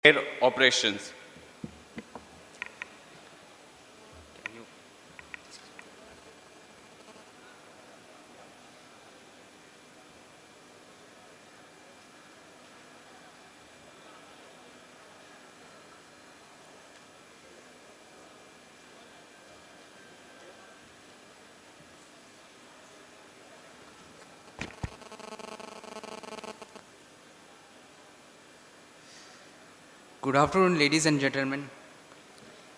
air operations. Good afternoon, ladies and gentlemen.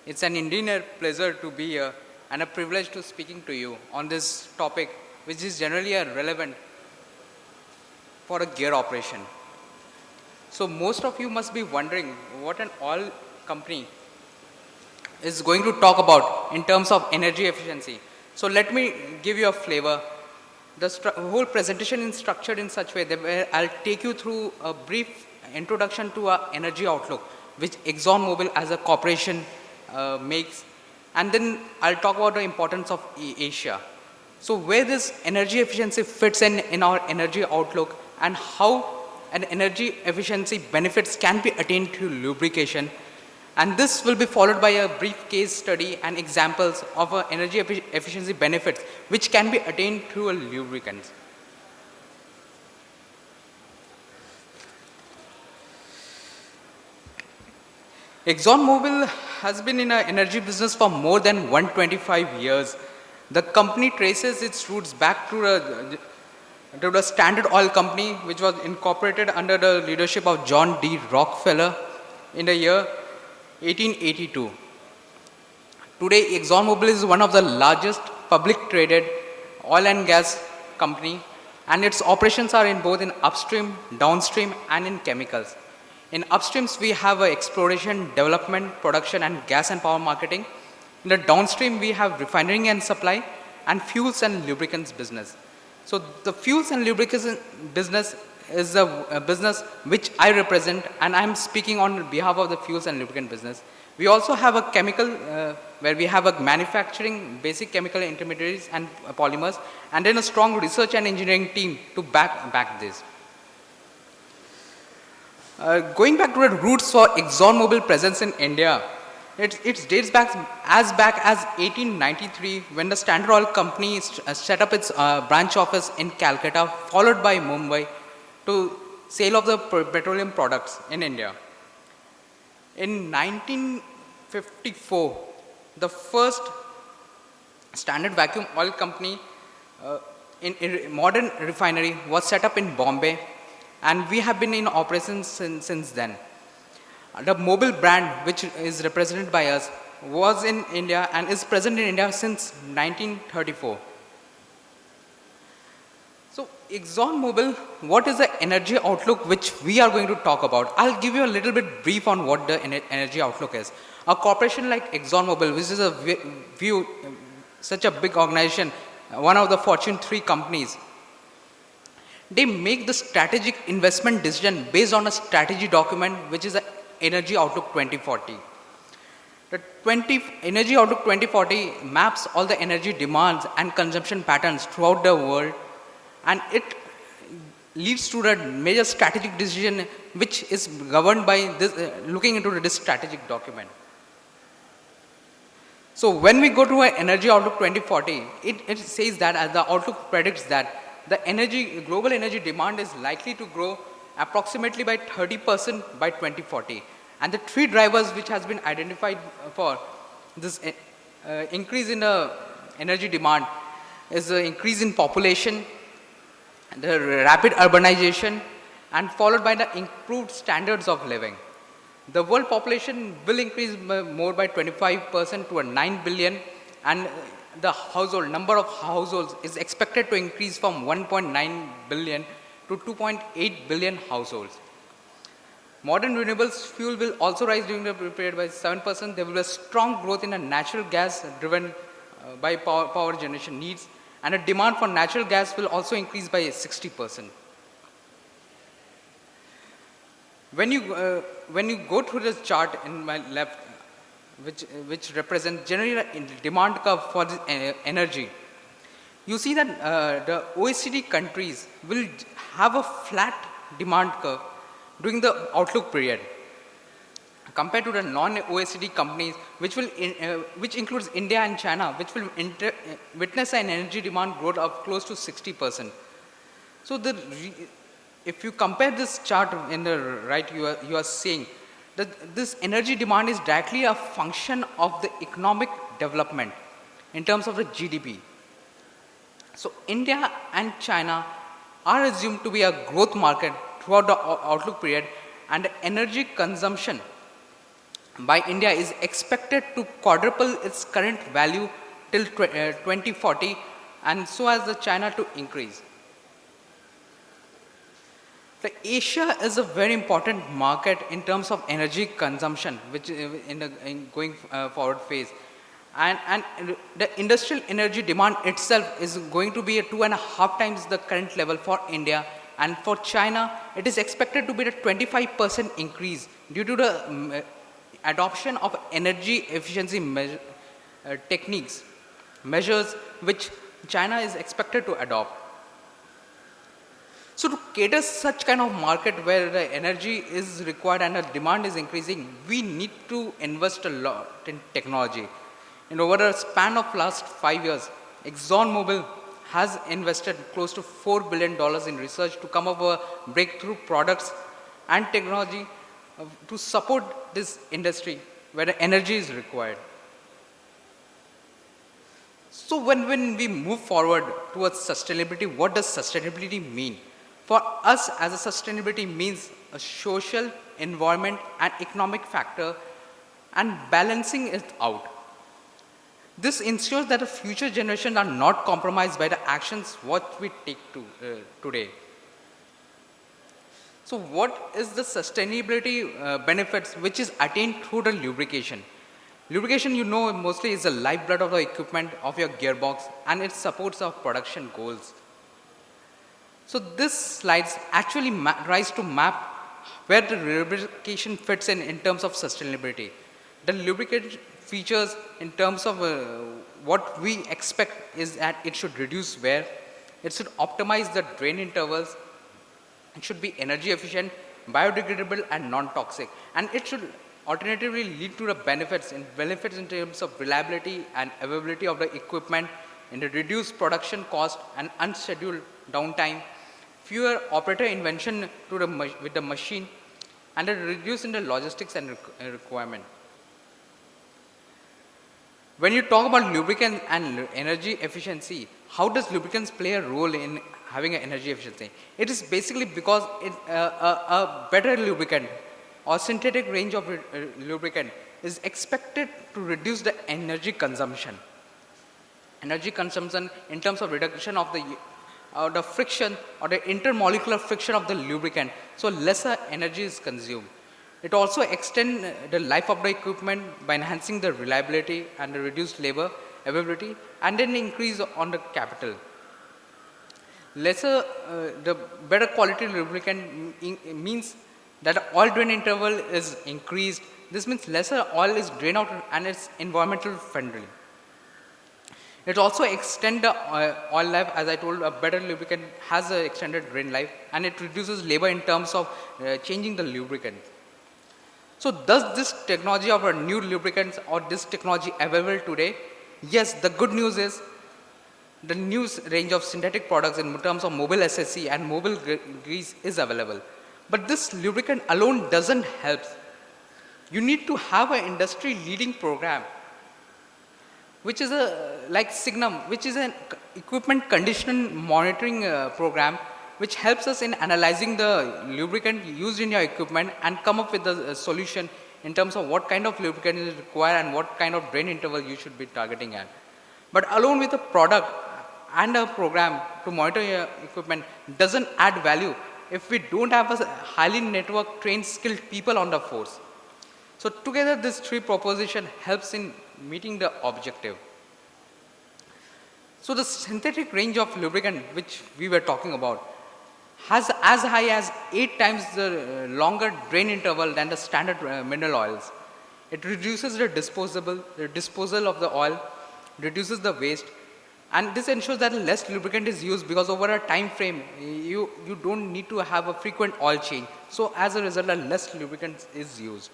It's an indeed pleasure to be here and a privilege to speaking to you on this topic, which is generally relevant for a gear operation. So most of you must be wondering what an oil company is going to talk about in terms of energy efficiency. So let me give you a flavor. The whole presentation is structured in such way that I'll take you through a brief introduction to our energy outlook, which ExxonMobil as a corporation makes, and then I'll talk about the importance of Asia. So where this energy efficiency fits in our energy outlook and how an energy efficiency benefits can be attained through lubrication. And this will be followed by a brief case study and examples of energy efficiency benefits which can be attained through a lubricant. ExxonMobil has been in the energy business for more than 125 years. The company traces its roots back to the Standard Oil Company, which was incorporated under the leadership of John D. Rockefeller in the year 1882. Today, ExxonMobil is one of the largest public traded oil and gas company, and its operations are in both in upstream, downstream, and in chemicals. In upstreams, we have exploration, development, production, and gas and power marketing. In the downstream, we have refining and supply, and fuels and lubricants business. So the fuels and lubricants business is a business which I represent, and I'm speaking on behalf of the fuels and lubricant business. We also have a chemical where we have a manufacturing basic chemical intermediaries and polymers, and then a strong research and engineering team to back this. Going back to the roots for ExxonMobil presence in India, it dates back as 1893 when the Standard Oil Company set up its branch office in Calcutta, followed by Mumbai, to sale of the petroleum products in India. In 1954, the first Standard Vacuum Oil Company in modern refinery was set up in Bombay, and we have been in operations since then. The Mobil brand, which is represented by us, was in India and is present in India since 1934. So ExxonMobil, what is the energy outlook which we are going to talk about? I'll give you a little bit brief on what the energy outlook is. A corporation like ExxonMobil, which is such a big organization, one of the Fortune 3 companies, they make the strategic investment decision based on a strategy document, which is the Energy Outlook 2040. The Energy Outlook 2040 maps all the energy demands and consumption patterns throughout the world, and it leads to the major strategic decision which is governed by this, looking into this strategic document. So when we go to an Energy Outlook 2040, it says that as the outlook predicts that the global energy demand is likely to grow approximately by 30% by 2040. And the three drivers which has been identified for this increase in the energy demand is the increase in population, the rapid urbanization, and followed by the improved standards of living. The world population will increase more by 25% to 9 billion, and the number of households is expected to increase from 1.9 billion to 2.8 billion households. Modern renewables fuel will also rise during the period by 7%. There will be a strong growth in the natural gas driven by power generation needs, and the demand for natural gas will also increase by 60%. When you go through this chart in my left, which represents generally the demand curve for this energy, you see that the OECD countries will have a flat demand curve during the outlook period. compared to the non-OECD companies, which includes India and China, which will witness an energy demand growth of close to 60%. So if you compare this chart in the right, you are seeing that this energy demand is directly a function of the economic development in terms of the GDP. So India and China are assumed to be a growth market throughout the outlook period, and the energy consumption by India is expected to quadruple its current value till 2040, and so as the China to increase. The Asia is a very important market in terms of energy consumption, which in going forward phase. And the industrial energy demand itself is going to be 2.5 times the current level for India, and for China it is expected to be a 25% increase due to the adoption of energy efficiency measures which China is expected to adopt. So to cater such kind of market where the energy is required and the demand is increasing, we need to invest a lot in technology. And over a span of last 5 years, ExxonMobil has invested close to $4 billion in research to come up with breakthrough products and technology to support this industry where the energy is required. So when we move forward towards sustainability, what does sustainability mean? For us, as a sustainability means a social, environment and economic factor and balancing it out. This ensures that the future generations are not compromised by the actions what we take today. So what is the sustainability benefits which is attained through the lubrication? Lubrication, you know, mostly is the lifeblood of the equipment of your gearbox, and it supports our production goals. So this slides actually tries to map where the lubrication fits in terms of sustainability. The lubricant features in terms of what we expect is that it should reduce wear, it should optimize the drain intervals, it should be energy efficient, biodegradable and non-toxic, and it should alternatively lead to the benefits in terms of reliability and availability of the equipment, in the reduced production cost and unscheduled downtime, fewer operator invention with the machine, and a reduce in the logistics and requirement. When you talk about lubricant and energy efficiency, how does lubricants play a role in having an energy efficiency? It is basically because a better lubricant or synthetic range of lubricant is expected to reduce the energy consumption. Energy consumption in terms of reduction of the friction or the intermolecular friction of the lubricant, so lesser energy is consumed. It also extends the life of the equipment by enhancing the reliability and the reduced labor availability, and then increase on the capital. The better quality lubricant means that the oil drain interval is increased. This means lesser oil is drained out and it's environmental friendly. It also extends the oil life. As I told, a better lubricant has an extended drain life, and it reduces labor in terms of changing the lubricant. So does this technology of our new lubricants or this technology available today? Yes, the good news is the new range of synthetic products in terms of mobile SSC and mobile grease is available. But this lubricant alone doesn't help. You need to have an industry leading program, which is like Signum, which is an equipment condition monitoring program, which helps us in analyzing the lubricant used in your equipment and come up with a solution in terms of what kind of lubricant is required and what kind of drain interval you should be targeting at. But alone with a product and a program to monitor your equipment doesn't add value if we don't have a highly networked, trained, skilled people on the force. So together, this three proposition helps in meeting the objective. So the synthetic range of lubricant which we were talking about has as high as 8 times the longer drain interval than the standard mineral oils. It reduces the disposal of the oil, reduces the waste, and this ensures that less lubricant is used, because over a time frame you don't need to have a frequent oil change. So as a result, less lubricant is used.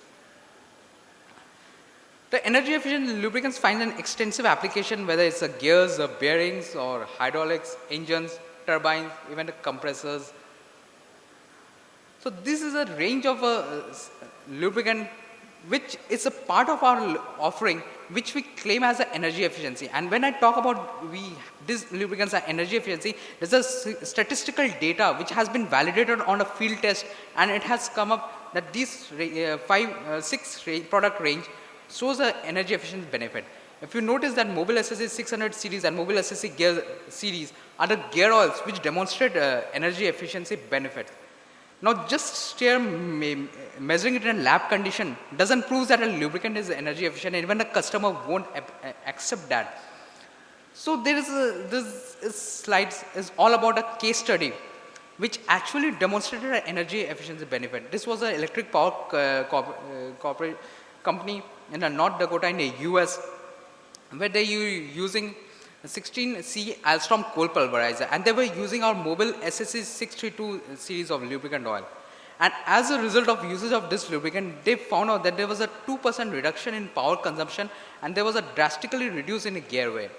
The energy efficient lubricants find an extensive application, whether it's a gears, bearings, or hydraulics, engines, turbines, even the compressors. So this is a range of lubricant which is a part of our offering, which we claim as a energy efficiency. And when I talk about these lubricants are energy efficiency, there's a statistical data which has been validated on a field test, and it has come up that these six product range shows a energy efficient benefit. If you notice that Mobil SSC 600 series and Mobil SSC gear series are the gear oils which demonstrate energy efficiency benefits. Now just sheer measuring it in a lab condition doesn't prove that a lubricant is energy efficient, and even the customer won't accept that. So there is this slide is all about a case study which actually demonstrated an energy efficiency benefit. This was an electric power corporate company in North Dakota in the US, where they were using 16C Alstom coal pulverizer, and they were using our Mobil SSC 632 series of lubricant oil. And as a result of usage of this lubricant, they found out that there was a 2% reduction in power consumption, and there was a drastically reduce in gear wear.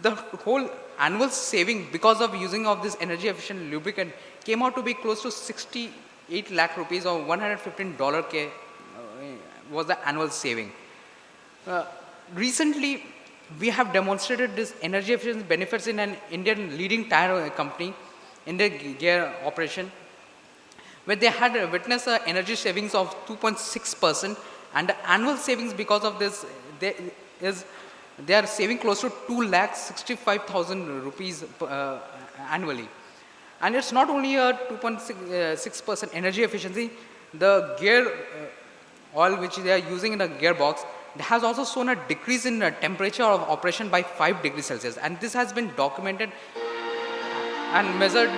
The whole annual saving because of using of this energy efficient lubricant came out to be close to 68 lakh rupees or $115 K was the annual saving. Recently, we have demonstrated this energy efficiency benefits in an Indian leading tire company in their gear operation, where they had witnessed energy savings of 2.6%, and the annual savings because of this they are saving close to 2,65,000 rupees annually. And it's not only a 2.6% energy efficiency, the gear oil which they are using in the gearbox has also shown a decrease in temperature of operation by 5 degrees Celsius, and this has been documented and measured.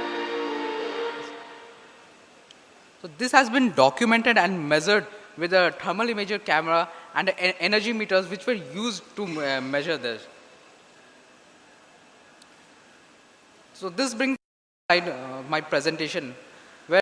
So this has been documented and measured with a thermal imager camera and energy meters which were used to measure this. So this brings to my presentation.